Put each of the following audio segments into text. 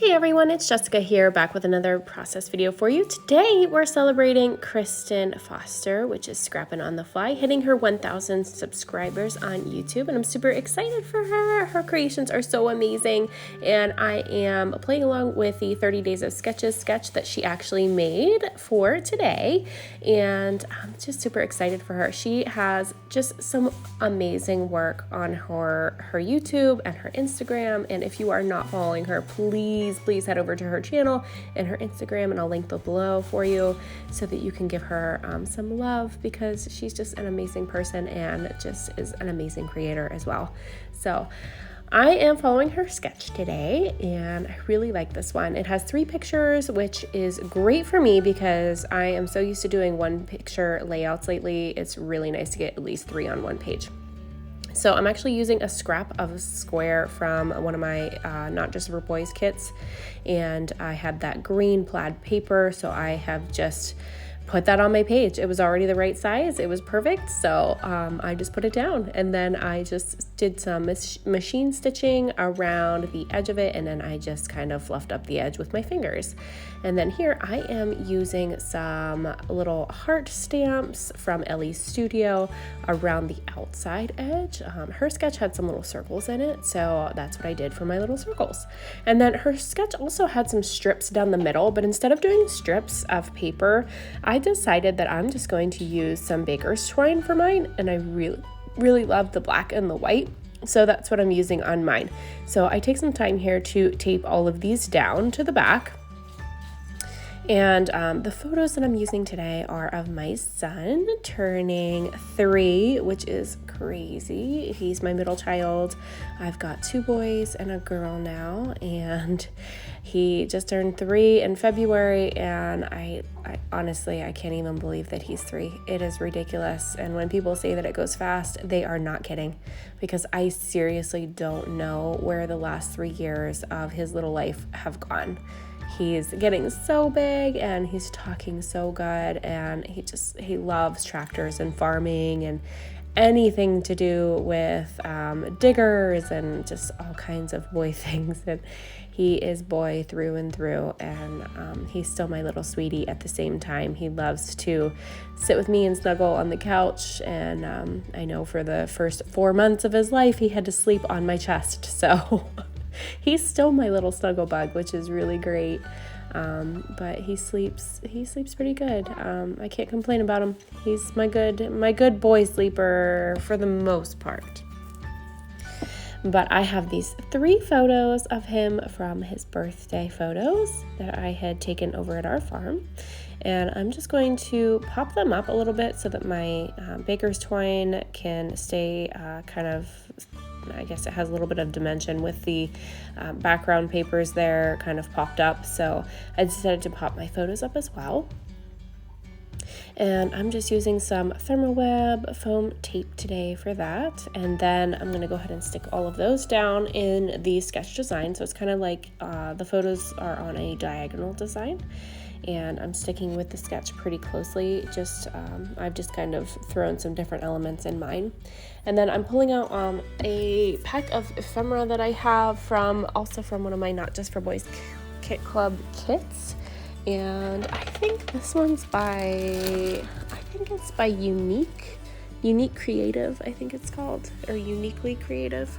Hey everyone, it's Jessica here, back with another process video for you. Today we're celebrating Kristen Foster, which is Scrappin' on the Fly, hitting her 1,000 subscribers on YouTube, and I'm super excited for her. Her creations are so amazing, and I am playing along with the 30 Days of Sketches sketch that she actually made for today, and I'm just super excited for her. She has just some amazing work on her YouTube and her Instagram, and if you are not following her, please head over to her channel and her Instagram, and I'll link below for you so that you can give her some love, because she's just an amazing person and just is an amazing creator as well. So I am following her sketch today, and I really like this one. It has 3 pictures, which is great for me because I am so used to doing 1 picture layouts lately. It's really nice to get at least 3 on 1 page. So I'm actually using a scrap of a square from one of my Not Just for Boys kits, and I had that green plaid paper, so I have just put that on my page. It was already the right size. It was perfect. So I just put it down, and then I just did some machine stitching around the edge of it, and then I just kind of fluffed up the edge with my fingers. And then here I am using some little heart stamps from Elle's studio around the outside edge. Her sketch had some little circles in it, so that's what I did for my little circles. And then her sketch also had some strips down the middle, but instead of doing strips of paper, I decided that I'm just going to use some baker's twine for mine, and I really love the black and the white, so that's what I'm using on mine. So I take some time here to tape all of these down to the back. And the photos that I'm using today are of my son turning 3, which is crazy. He's my middle child. I've got 2 boys and a girl now, and he just turned 3 in February, and I honestly, I can't even believe that he's 3. It is ridiculous, and when people say that it goes fast, they are not kidding, because I seriously don't know where the last 3 years of his little life have gone. He's getting so big, and he's talking so good, and he loves tractors and farming and anything to do with diggers and just all kinds of boy things. And he is boy through and through, and he's still my little sweetie at the same time. He loves to sit with me and snuggle on the couch, and I know for the first 4 months of his life he had to sleep on my chest, so he's still my little snuggle bug, which is really great. But he sleeps pretty good. I can't complain about him. He's my good boy sleeper for the most part. But I have these 3 photos of him from his birthday photos that I had taken over at our farm. And I'm just going to pop them up a little bit so that my baker's twine can stay kind of, I guess it has a little bit of dimension with the background papers there kind of popped up. So I decided to pop my photos up as well. And I'm just using some Thermoweb foam tape today for that. And then I'm going to go ahead and stick all of those down in the sketch design. So it's kind of like the photos are on a diagonal design. And I'm sticking with the sketch pretty closely. I've just kind of thrown some different elements in mine. And then I'm pulling out a pack of ephemera that I have also from one of my Not Just for Boys Kit Club kits. And I think this one's by Unique Creative, I think it's called, or Uniquely Creative.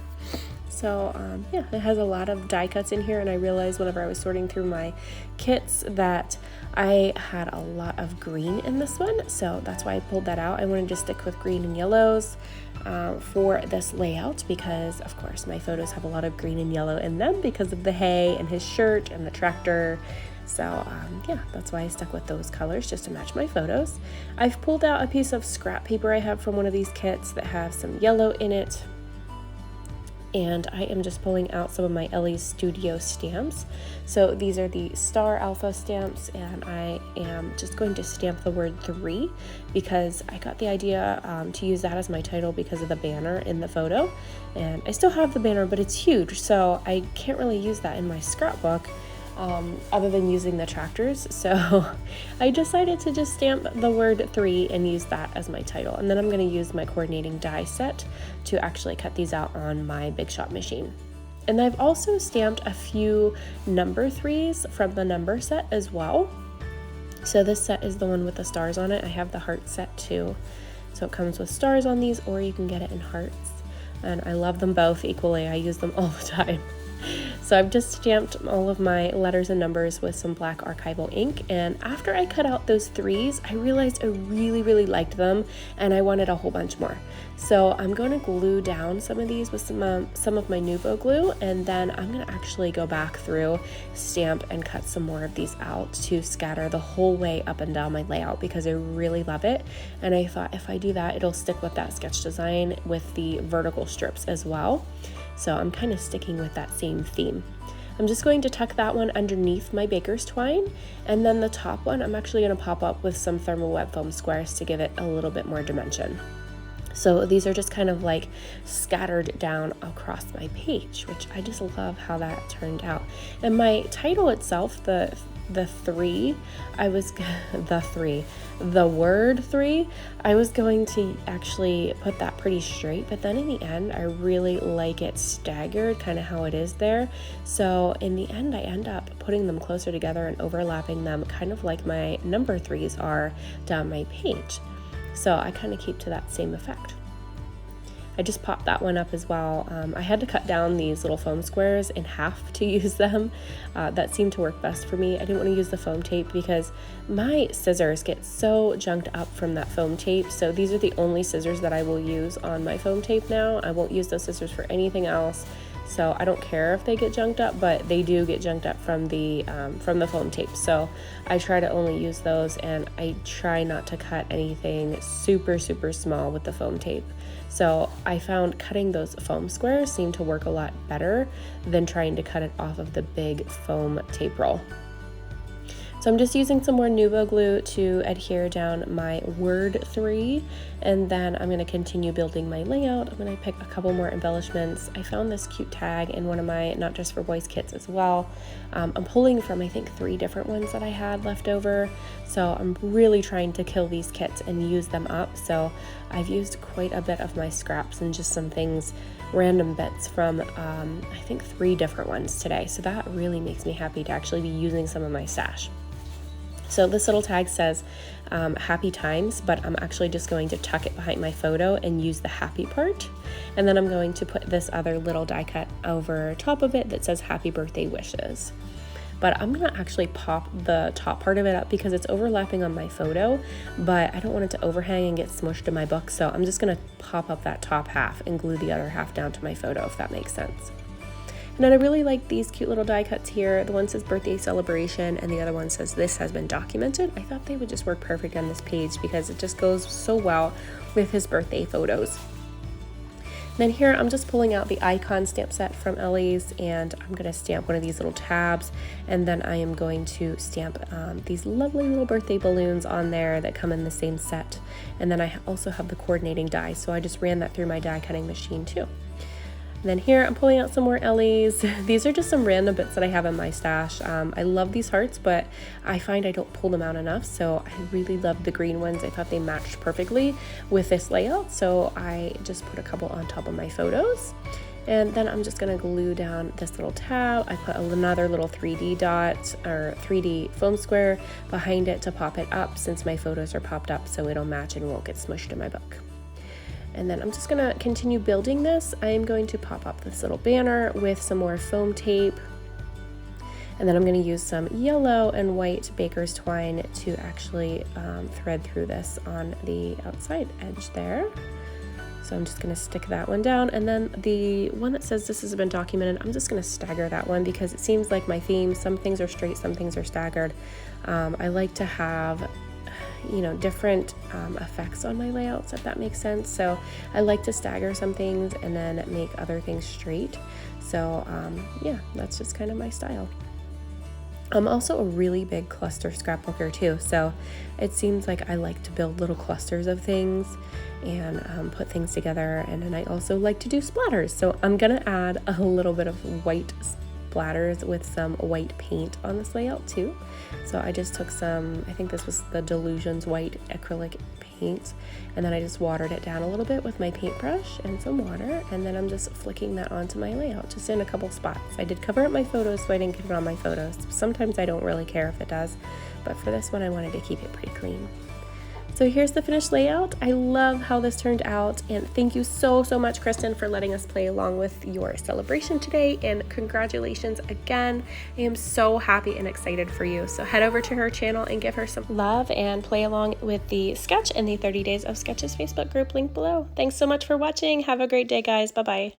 So yeah, it has a lot of die cuts in here, and I realized whenever I was sorting through my kits that I had a lot of green in this one, so that's why I pulled that out. I wanted to stick with green and yellows for this layout, because of course my photos have a lot of green and yellow in them because of the hay and his shirt and the tractor. So yeah, that's why I stuck with those colors, just to match my photos. I've pulled out a piece of scrap paper I have from one of these kits that have some yellow in it. And I am just pulling out some of my Elle's Studio stamps. So these are the Star Alpha stamps, and I am just going to stamp the word 3 because I got the idea to use that as my title because of the banner in the photo. And I still have the banner, but it's huge, so I can't really use that in my scrapbook other than using the tractors. So I decided to just stamp the word 3 and use that as my title. And then I'm going to use my coordinating die set to actually cut these out on my Big Shot machine. And I've also stamped a few number 3s from the number set as well. So this set is the one with the stars on it. I have the heart set too. So it comes with stars on these, or you can get it in hearts. And I love them both equally. I use them all the time. So I've just stamped all of my letters and numbers with some black Archival ink, and after I cut out those 3s, I realized I really liked them and I wanted a whole bunch more. So I'm going to glue down some of these with some of my Nuvo glue, and then I'm going to actually go back through, stamp, and cut some more of these out to scatter the whole way up and down my layout because I really love it. And I thought if I do that, it'll stick with that sketch design with the vertical strips as well. So I'm kind of sticking with that same theme. I'm just going to tuck that one underneath my baker's twine, and then the top one I'm actually going to pop up with some thermal web foam squares to give it a little bit more dimension. So these are just kind of like scattered down across my page, which I just love how that turned out. And my title itself, the word 3, I was going to actually put that pretty straight, but then in the end I really like it staggered, kind of how it is there. So in the end I end up putting them closer together and overlapping them kind of like my number 3s are down my page. So I kind of keep to that same effect. I just popped that one up as well. I had to cut down these little foam squares in half to use them. That seemed to work best for me. I didn't want to use the foam tape because my scissors get so junked up from that foam tape. So these are the only scissors that I will use on my foam tape now. I won't use those scissors for anything else. So I don't care if they get junked up, but they do get junked up from the foam tape. So I try to only use those, and I try not to cut anything super small with the foam tape. So I found cutting those foam squares seemed to work a lot better than trying to cut it off of the big foam tape roll. So I'm just using some more Nuvo glue to adhere down my word 3, and then I'm going to continue building my layout. I'm going to pick a couple more embellishments. I found this cute tag in one of my Not Just for Boys kits as well. I'm pulling from I think 3 different ones that I had left over, so I'm really trying to kill these kits and use them up. So I've used quite a bit of my scraps and just some things, random bits from I think 3 different ones today. So that really makes me happy to actually be using some of my stash. So this little tag says happy times, but I'm actually just going to tuck it behind my photo and use the happy part. And then I'm going to put this other little die cut over top of it that says happy birthday wishes. But I'm gonna actually pop the top part of it up because it's overlapping on my photo, but I don't want it to overhang and get smushed in my book. So I'm just gonna pop up that top half and glue the other half down to my photo, if that makes sense. And then I really like these cute little die cuts here. The one says birthday celebration and the other one says this has been documented. I thought they would just work perfect on this page because it just goes so well with his birthday photos. And then here I'm just pulling out the icon stamp set from Elle's, and I'm going to stamp one of these little tabs, and then I am going to stamp these lovely little birthday balloons on there that come in the same set. And then I also have the coordinating die, so I just ran that through my die cutting machine too. And then here I'm pulling out some more Elle's. These are just some random bits that I have in my stash. I love these hearts, but I find I don't pull them out enough, so I really love the green ones. I thought they matched perfectly with this layout, so I just put a couple on top of my photos. And then I'm just gonna glue down this little tab. I put another little 3D dot or 3D foam square behind it to pop it up since my photos are popped up, so it'll match and won't get smushed in my book. And then I'm just gonna continue building this. I am going to pop up this little banner with some more foam tape. And then I'm gonna use some yellow and white baker's twine to actually thread through this on the outside edge there. So I'm just gonna stick that one down. And then the one that says this has been documented, I'm just gonna stagger that one because it seems like my theme, some things are straight, some things are staggered. I like to have different effects on my layouts, if that makes sense. So I like to stagger some things and then make other things straight. So yeah, that's just kind of my style. I'm also a really big cluster scrapbooker too, so it seems like I like to build little clusters of things and put things together. And then I also like to do splatters, so I'm gonna add a little bit of white splatters with some white paint on this layout too. So I just took some, I think this was the Dylusions White acrylic paint, and then I just watered it down a little bit with my paintbrush and some water, and then I'm just flicking that onto my layout, just in a couple spots. I did cover up my photos, so I didn't get it on my photos. Sometimes I don't really care if it does, but for this one I wanted to keep it pretty clean. So here's the finished layout. I love how this turned out, and thank you so much, Kristen, for letting us play along with your celebration today, and congratulations again. I am so happy and excited for you. So head over to her channel and give her some love and play along with the sketch in the 30 Days of Sketches Facebook group, link below. Thanks so much for watching. Have a great day, guys. Bye-bye.